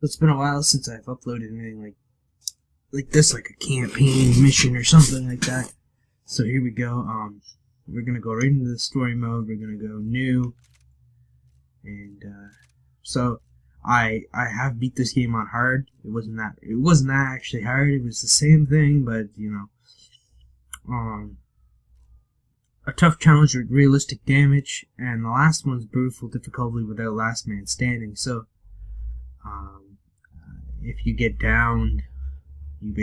It's been a while since I've uploaded anything like this, like a campaign mission or something like that. So here we go. We're gonna go right into the story mode. We're gonna go new, and so I have beat this game on hard. It wasn't that actually hard. It was the same thing, but you know, a tough challenge with realistic damage, and the last one's brutal difficulty without last man standing. So if you get downed, you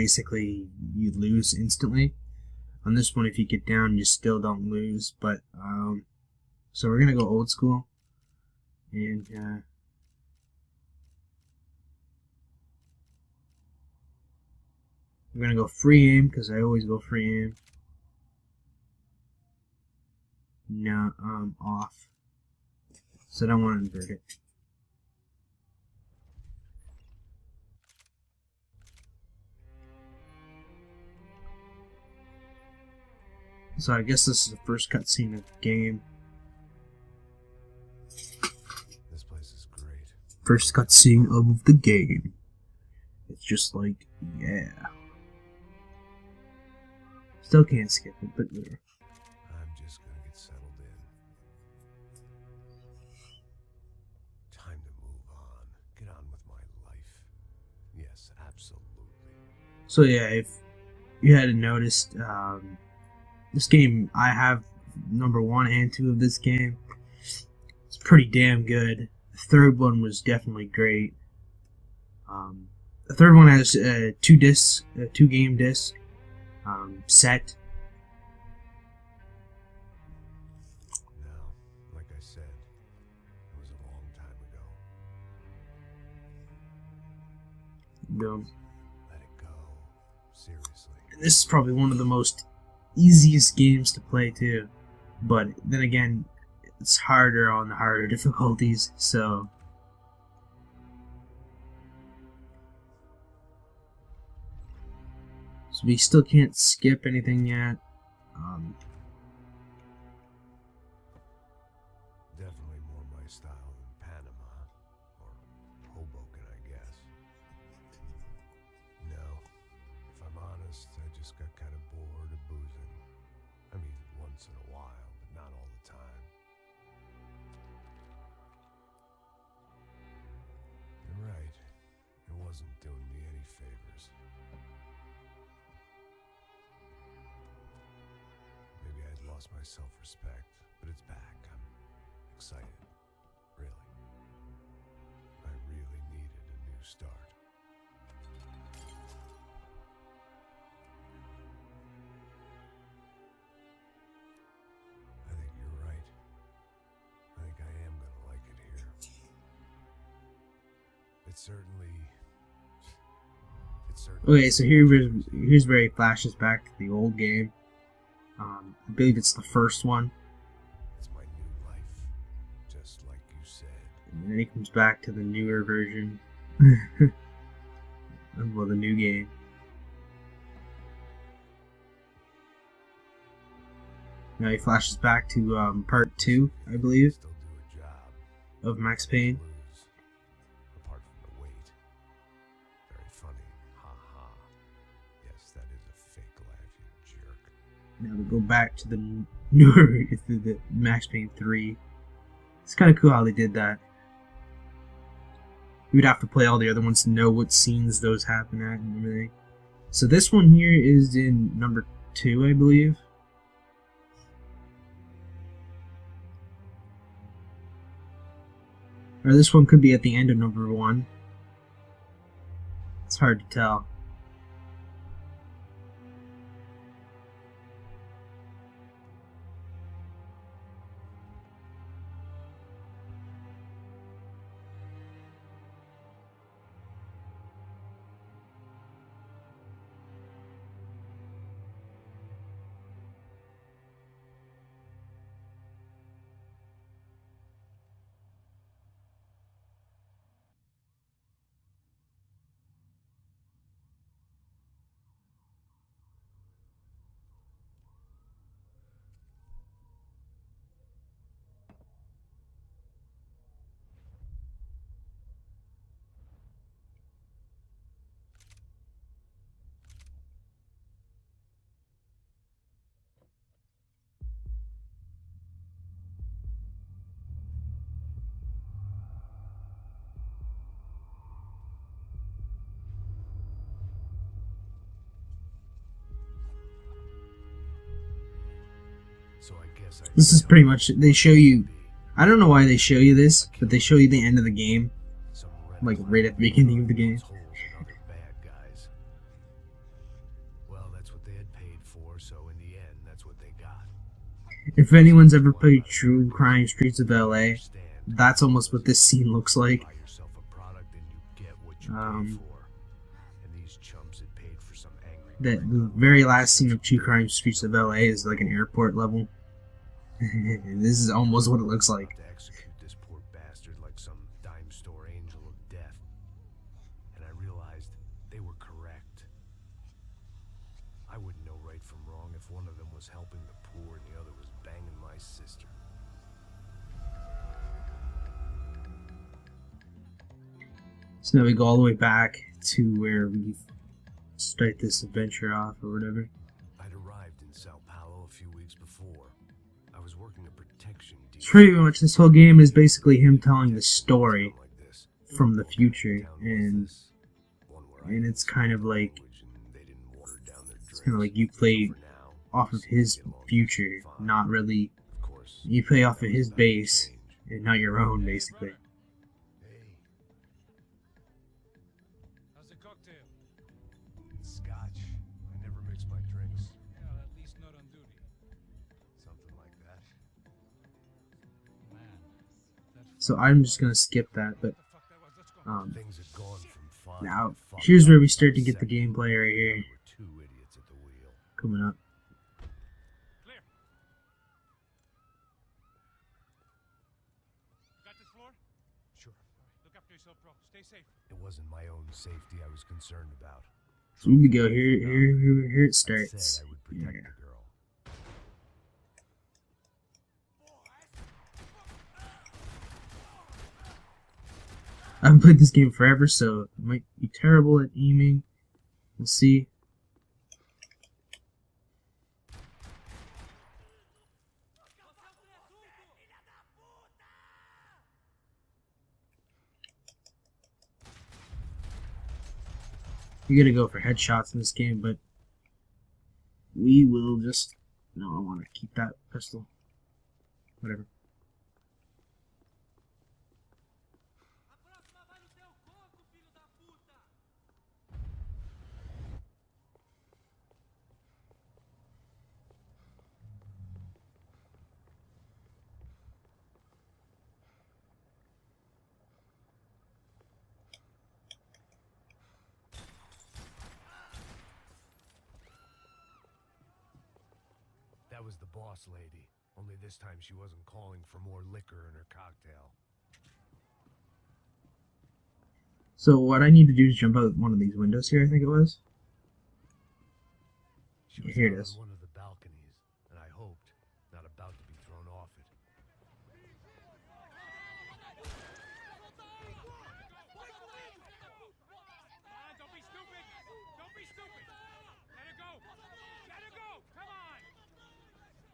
lose instantly. On this one, if you get down, you still don't lose. But so we're gonna go old school, and we're gonna go free aim because I always go free aim. No, off. So I don't want to invert it. So I guess this is the first cutscene of the game. This place is great. First cutscene of the game. It's just like, yeah. Still can't skip it, but yeah. I'm just gonna get settled in. Time to move on. Get on with my life. Yes, absolutely. So yeah, if you hadn't noticed, this game, I have number 1 and 2 of this game. It's pretty damn good. The third one was definitely great. The third one has 2 game disc set. Now, like I said, it was a long time ago. Let it go. Seriously. And this is probably one of the most easiest games to play too, but then again, it's harder on the harder difficulties. So we still can't skip anything yet. Definitely more my style than Panama or Hoboken, I guess. No, if I'm honest, I just got kind of bored of boozing. I mean, once in a while, but not all the time. You're right. It wasn't doing me any favors. Maybe I'd lost my self-respect, but it's back. I'm excited. Really. I really needed a new start. I think you're right. I think I am gonna like it here. It certainly. Okay, so here's where he flashes back to the old game. I believe it's the first one. It's my new life, just like you said. And then he comes back to the newer version. Well, the new game. Now he flashes back to part 2, I believe, Still do a job. of Max Payne. Lose. Apart from the weight. Very funny. Ha ha. Yes, that is a fake laugh, you jerk. Now we go back to the newer, to the Max Payne 3. It's kind of cool how they did that. You would have to play all the other ones to know what scenes those happen at and everything. So this one here is in number 2, I believe. Or this one could be at the end of number 1. It's hard to tell. So I guess This is pretty much, they show you, I don't know why they show you this, but they show you the end of the game, like right at the beginning of the game. Well, that's what they had paid for, so in the end, that's what they got. If anyone's ever played True Crime Streets of LA, that's almost what this scene looks like. Buy yourself a product and you get what you pay for. And these chumps had paid for some angry The very last scene of True Crime Streets of LA is like an airport level. This is almost what it looks like. to execute this poor bastard like some dime store angel of death. And I realized they were correct. I wouldn't know right from wrong if one of them was helping the poor and the other was banging my sister. So now we go all the way back to where we start this adventure off or whatever. I'd arrived in Sao Paulo a few weeks before. I was working a protection deal. It's pretty much, this whole game is basically him telling the story from the future, and it's kind of like, you play off of his future, not really, you play off of his base and not your own, basically. How's the cocktail? Scotch. I never mix my drinks. Yeah, at least not on duty. Something like that. Man, So I'm just gonna skip that, but Things had gone from fine now to fucked here's up where we in start to a get the second. gameplay right here We were two idiots at the wheel. coming up. clear. You got this floor? Sure. Look after yourself, bro. Stay safe. It wasn't my own safety I was concerned about. So here we go. Here it I starts. said I would protect Yeah. the girl. I haven't played this game forever, so it might be terrible at aiming. We'll see. You gotta go for headshots in this game, but we will just... No, I want to keep that pistol. Whatever. That was the boss lady. Only this time she wasn't calling for more liquor in her cocktail. So what I need to do is jump out one of these windows here, I think it was. She was Here it out is. on one of the balconies, and I hoped not about to be thrown off it. Don't be stupid. Don't be stupid. Let it go. Let it go. Come on.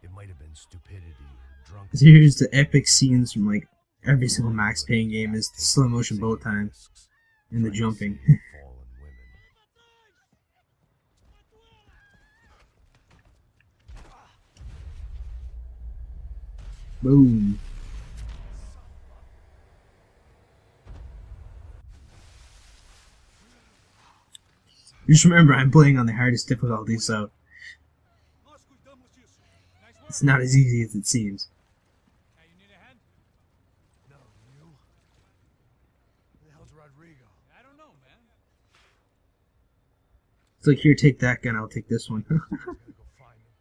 It might have been stupidity or drunk. So here's the epic scenes from like every single Max Payne game is the slow motion bullet time and the jumping. Fallen women. Boom. Just remember, I'm playing on the hardest difficulty, so it's not as easy as it seems. Hey, you need a hand? No, you? Who the hell's Rodrigo? I don't know, man. It's like, here, take that gun, I'll take this one. Gotta go find him.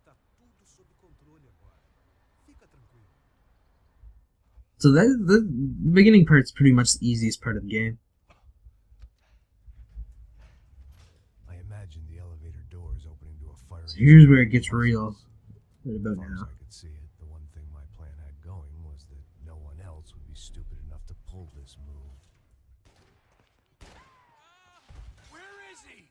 Está tudo sob controle agora. Fica tranquilo. So the beginning part's pretty much the easiest part of the game. I imagine the elevator doors opening to a fire. So here's where it gets real. Right about As far as now. I could see it, the one thing my plan had going was that no one else would be stupid enough to pull this move. Where is he?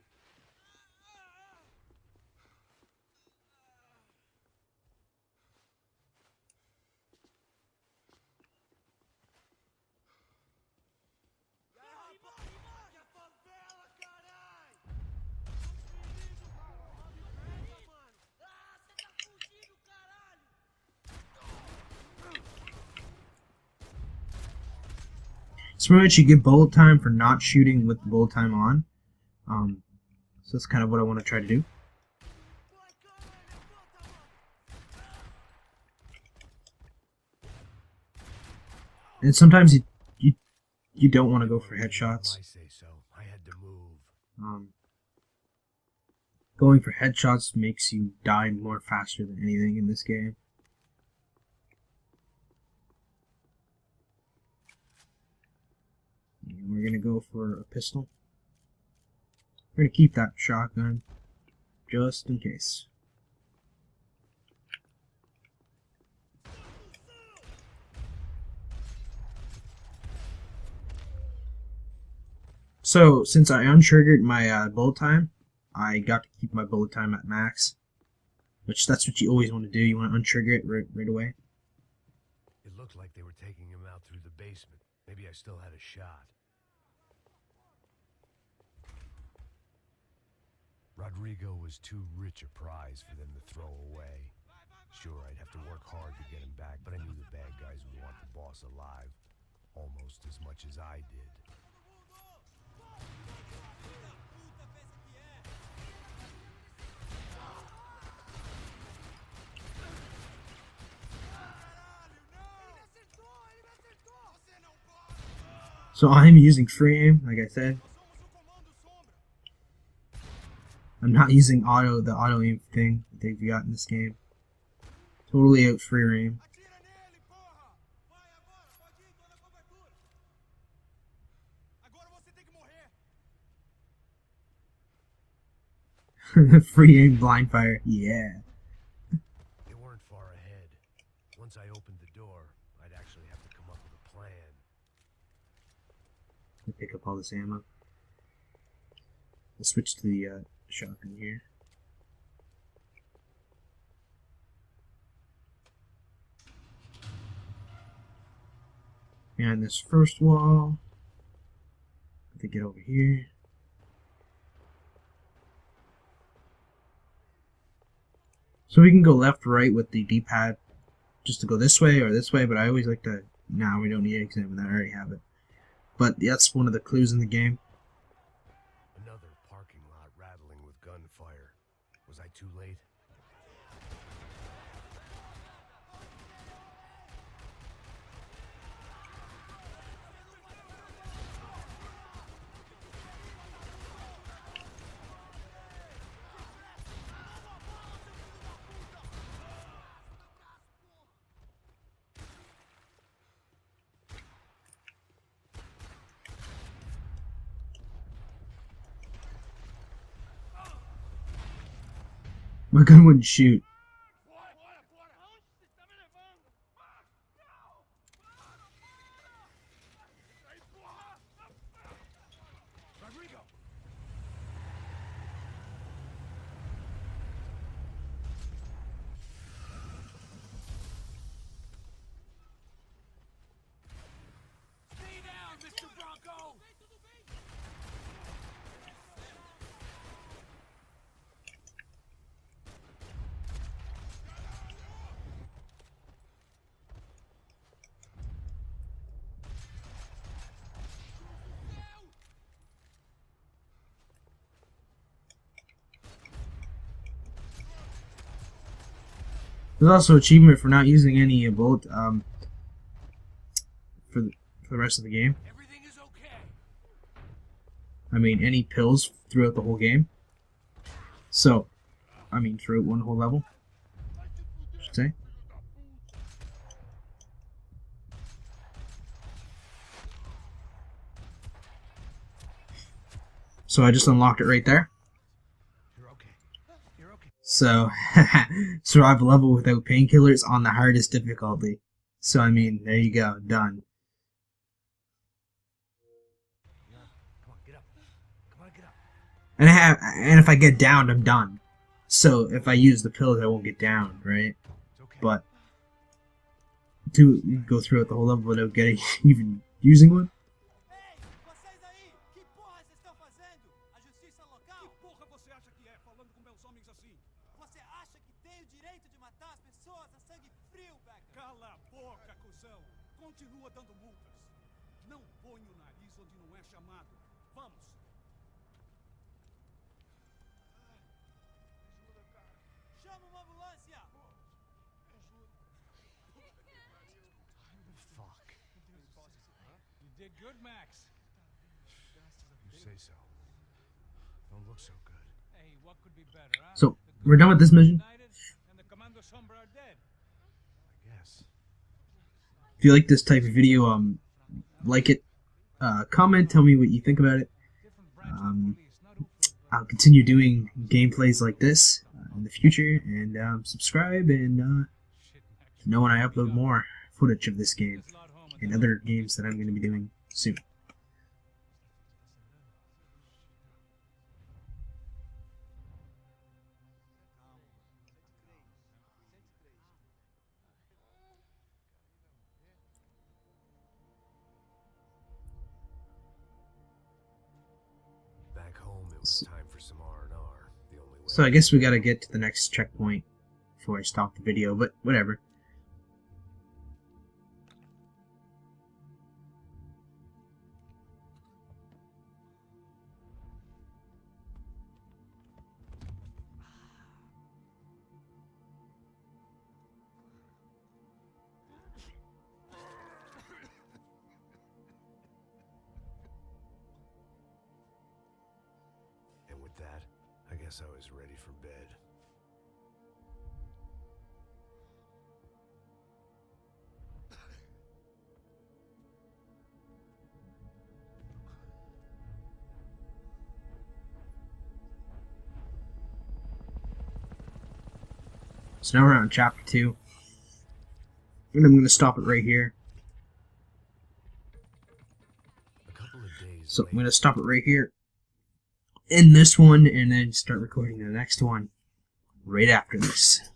So pretty much you get bullet time for not shooting with the bullet time on. So that's kind of what I want to try to do. And sometimes you don't want to go for headshots. I say so. I had to move. Going for headshots makes you die more faster than anything in this game. And we're gonna go for a pistol. We're gonna keep that shotgun just in case. So, since I untriggered my bullet time, I got to keep my bullet time at max. Which, that's what you always want to do. You want to untrigger it right away. It looked like they were taking him out through the basement. Maybe I still had a shot. Rodrigo was too rich a prize for them to throw away. Sure, I'd have to work hard to get him back, but I knew the bad guys would want the boss alive. Almost as much as I did. So I'm using free aim, like I said. I'm not using the auto aim thing that they've got in this game. Totally out free aim. Free aim blind fire, yeah. They weren't far ahead. Once I opened the door, I'd actually have to come up with a plan. Pick up all this ammo. I'll switch to the shotgun here. Behind this first wall. I think get over here. So we can go left, right with the D-pad, just to go this way or this way. But I always like to. Nah, we don't need to examine that. I already have it. But that's one of the clues in the game. Another parking lot rattling with gunfire. Was I too late? My gun wouldn't shoot. Rodrigo! Stay down, Mr. Bronco! There's also an achievement for not using any bullet for the rest of the game. Everything is okay. I mean, any pills throughout the whole game. So, I mean, throughout one whole level, I should say. So I just unlocked it right there. You're okay. You're okay. So, survive a level without painkillers on the hardest difficulty. So, I mean, there you go, done. Come on, get up. Come on, get up. And if I get downed, I'm done. So, if I use the pills, I won't get downed, right? It's okay. But to go through it the whole level without getting even using one. Ei, vocês aí! Que porra vocês estão fazendo? A justiça local? Que porra você acha que é, falando com meus homens assim? Você acha que tem o direito de matar as pessoas a sangue frio, Becker? Cala a boca, cuzão! Continua dando multas. Não põe o nariz onde não é chamado. Vamos. Ajuda, cara. Chama uma ambulância. Fuck. You did good, Max. You say so. Don't look so good. Hey, what could be better, huh? So, we're done with this mission. United and the Commando Sombra are dead. I guess. If you like this type of video, like it, comment, tell me what you think about it. Different branch of the police, not Ufer, but I'll continue doing gameplays like this in the future, and subscribe and shit, Max. know when I upload more footage of this game This lot home and then other games that I'm going to be doing soon. Back home, it was time for some R&R. The only way. So I guess we got to get to the next checkpoint before I stop the video, but whatever. And with that, I guess I was ready for bed. So now we're on chapter 2. And I'm going to stop it right here. A couple of days So I'm later, going to stop it right here. End this one and then start recording the next one right after this.